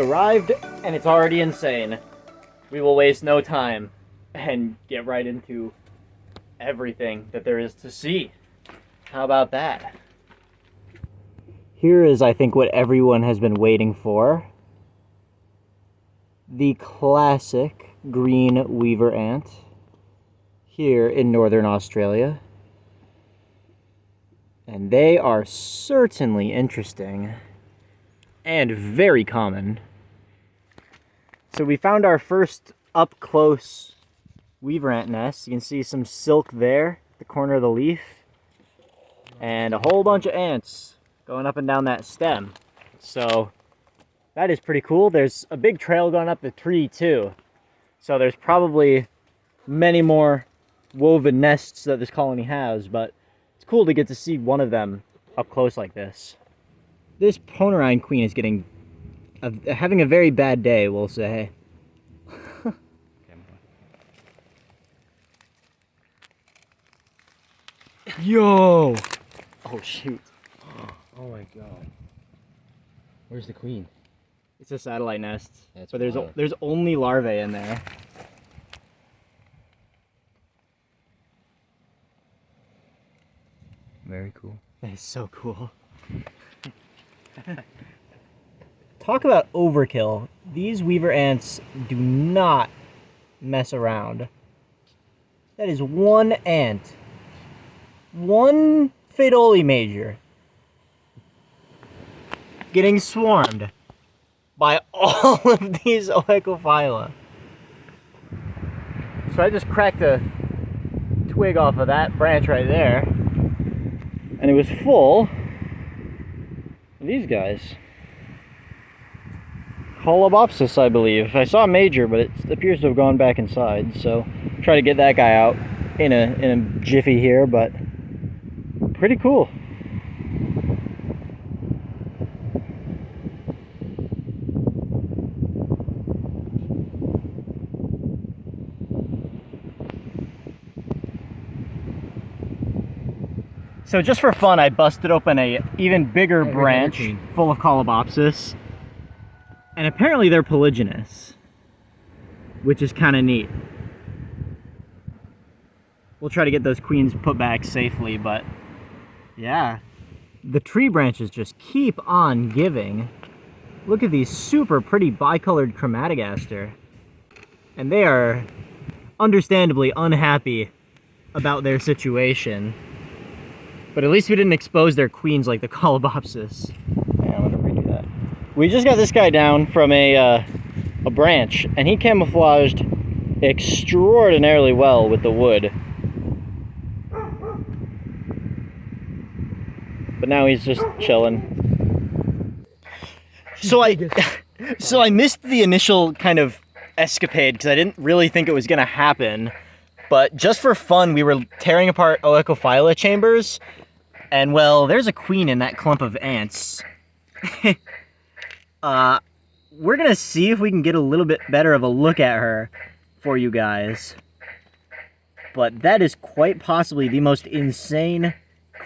arrived, and it's already insane. We will waste no time and get right into everything that there is to see. How about that? Here is, I think, what everyone has been waiting for. The classic green weaver ant here in Northern Australia. And they are certainly interesting and very common. So we found our first up-close weaver ant nest. You can see some silk there at the corner of the leaf. And a whole bunch of ants going up and down that stem. So that is pretty cool. There's a big trail going up the tree too. So there's probably many more woven nests that this colony has, but it's cool to get to see one of them up close like this. This Ponerine queen is having a very bad day, we'll say. Yo! Oh shoot. Oh my god. Where's the queen? It's a satellite nest, That's but wild. there's only larvae in there. Very cool. That is so cool. Talk about overkill. These weaver ants do not mess around. That is one ant. One Fidoli major getting swarmed by all of these Oecophylla. So I just cracked a twig off of that branch right there, and it was full of these guys. Colobopsis, I believe. I saw a major, but it appears to have gone back inside, so try to get that guy out in a jiffy here, but pretty cool. So just for fun, I busted open a even bigger branch full of Colobopsis, and apparently they're polygynous, which is kind of neat. We'll try to get those queens put back safely, but yeah, the tree branches just keep on giving. Look at these super pretty bicolored Chromatogaster, and they are understandably unhappy about their situation. But at least we didn't expose their queens like the Colobopsis. Yeah, I'm gonna redo that. We just got this guy down from a branch, and he camouflaged extraordinarily well with the wood. But now he's just chilling. So I missed the initial kind of escapade because I didn't really think it was gonna happen. But just for fun, we were tearing apart Oecophylla chambers, and well, there's a queen in that clump of ants. We're gonna see if we can get a little bit better of a look at her for you guys. But that is quite possibly the most insane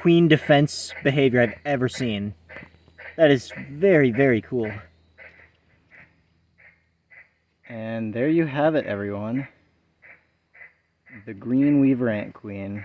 queen defense behavior I've ever seen. That is very, very cool. And there you have it, everyone. The green weaver ant queen.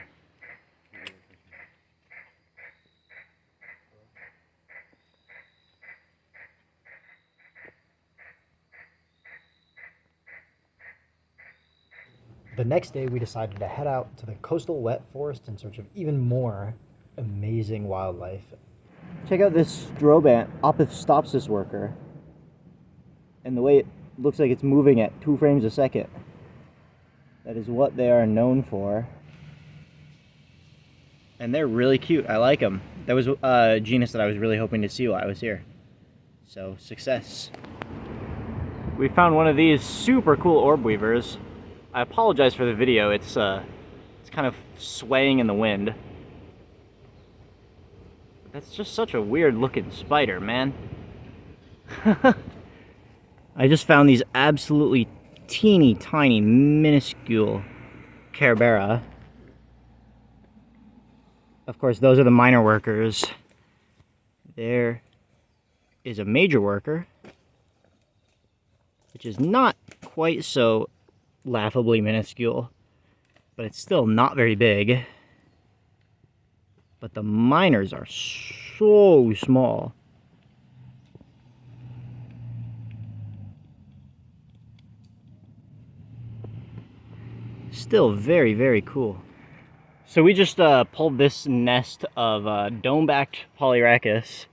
The next day we decided to head out to the coastal wet forest in search of even more amazing wildlife. Check out this strobe ant, Opistopsis worker. And the way it looks like it's moving at 2 frames a second. That is what they are known for. And they're really cute. I like them. That was a genus that I was really hoping to see while I was here. So, success. We found one of these super cool orb weavers. I apologize for the video. It's kind of swaying in the wind. But that's just such a weird looking spider, man. I just found these absolutely teeny tiny minuscule Cerbera. Of course, those are the minor workers. There is a major worker. which is not quite so laughably minuscule, but it's still not very big. But the miners are so small. Still very, very cool. So we just pulled this nest of dome-backed Polyrhacus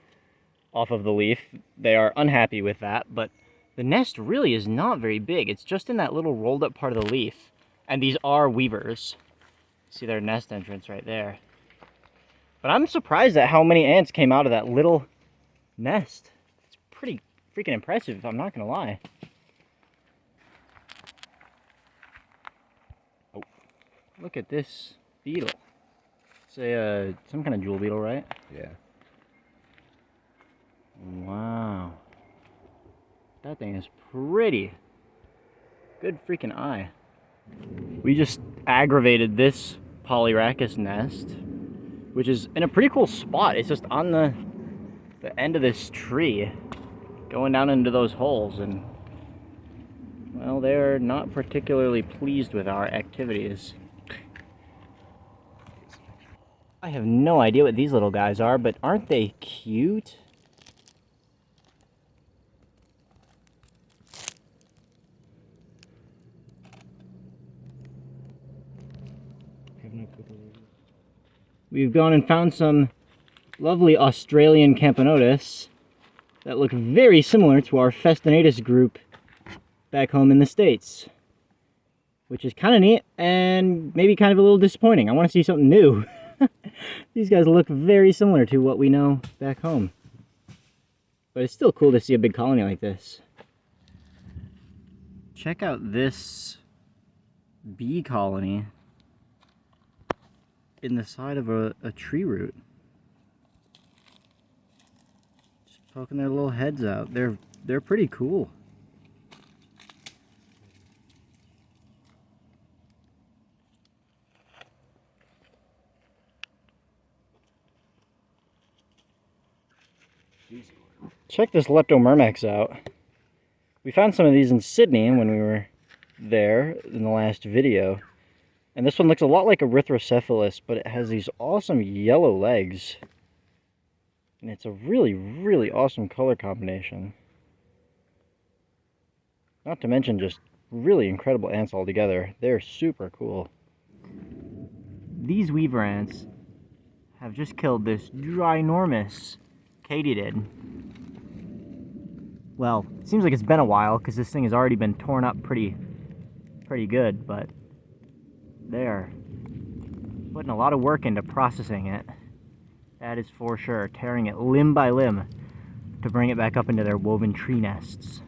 off of the leaf. They are unhappy with that, but the nest really is not very big. It's just in that little rolled up part of the leaf. And these are weavers. See their nest entrance right there. But I'm surprised at how many ants came out of that little nest. It's pretty freaking impressive, if I'm not gonna lie. Oh, look at this beetle. It's a, some kind of jewel beetle, right? Yeah. Wow. That thing is pretty. Good freaking eye. We just aggravated this Polyrhacus nest, which is in a pretty cool spot. It's just on the end of this tree, going down into those holes, and well, they're not particularly pleased with our activities. I have no idea what these little guys are, but aren't they cute? We've gone and found some lovely Australian Camponotus that look very similar to our Festinatus group back home in the States, which is kind of neat and maybe kind of a little disappointing. I want to see something new. These guys look very similar to what we know back home, but it's still cool to see a big colony like this. Check out this bee colony in the side of a tree root. Just poking their little heads out. They're pretty cool. Check this Leptomyrmex out. We found some of these in Sydney when we were there in the last video. And this one looks a lot like Erythrocephalus, but it has these awesome yellow legs. And it's a really, really awesome color combination. Not to mention just really incredible ants altogether. They're super cool. These weaver ants have just killed this ginormous katydid. Well, it seems like it's been a while because this thing has already been torn up pretty good, but they're putting a lot of work into processing it. That is for sure. Tearing it limb by limb to bring it back up into their woven tree nests.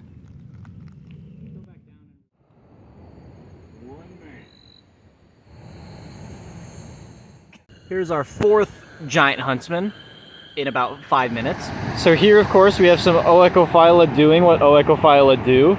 Here's our fourth giant huntsman in about 5 minutes. So here, of course, we have some Oecophylla doing what Oecophylla do.